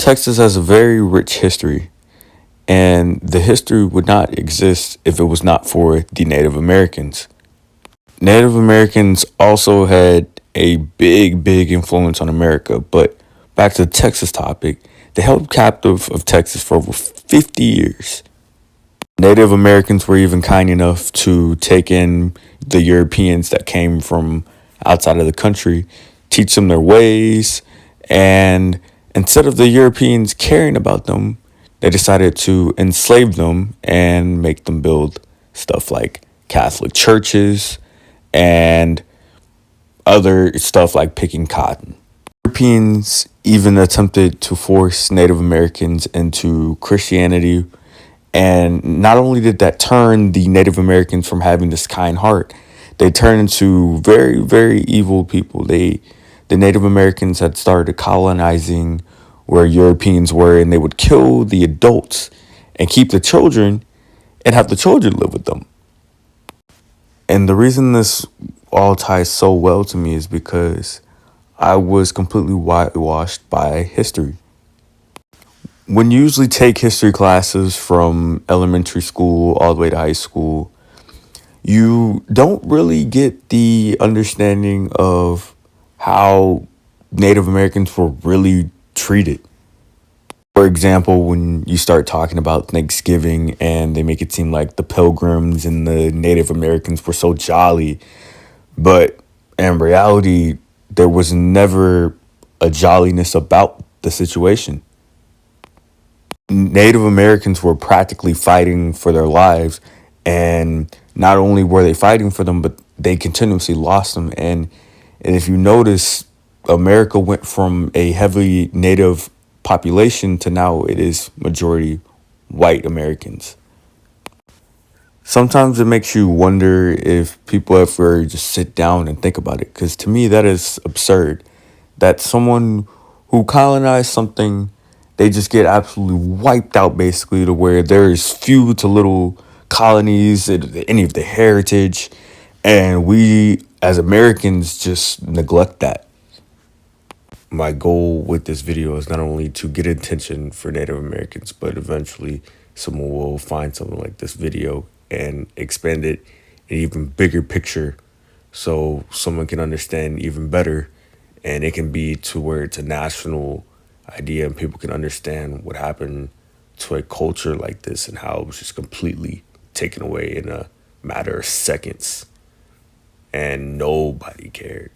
Texas has a very rich history, and the history would not exist if it was not for the Native Americans. Native Americans also had a big influence on America, but back to the Texas topic, they held captive of Texas for over 50 years. Native Americans were even kind enough to take in the Europeans that came from outside of the country, teach them their ways, and instead of the Europeans caring about them, they decided to enslave them and make them build stuff like Catholic churches and other stuff like picking cotton. Europeans even attempted to force Native Americans into Christianity, and not only did that turn the Native Americans from having this kind heart, they turned into very evil people. The Native Americans had started colonizing where Europeans were, and they would kill the adults and keep the children and have the children live with them. And the reason this all ties so well to me is because I was completely whitewashed by history. When you usually take history classes from elementary school all the way to high school, you don't really get the understanding of how Native Americans were really treated. For example, when you start talking about Thanksgiving and they make it seem like the Pilgrims and the Native Americans were so jolly, but in reality, there was never a jolliness about the situation. Native Americans were practically fighting for their lives, and not only were they fighting for them, but they continuously lost them. And if you notice, America went from a heavily Native population to now it is majority white Americans. Sometimes it makes you wonder if people ever just sit down and think about it, because to me that is absurd. That someone who colonized something, they just get absolutely wiped out basically, to where there is few to little colonies, any of the heritage, and we as Americans just neglect that. My goal with this video is not only to get attention for Native Americans, but eventually someone will find something like this video and expand it in an even bigger picture so someone can understand even better, and it can be to where it's a national idea and people can understand what happened to a culture like this and how it was just completely taken away in a matter of seconds and nobody cared.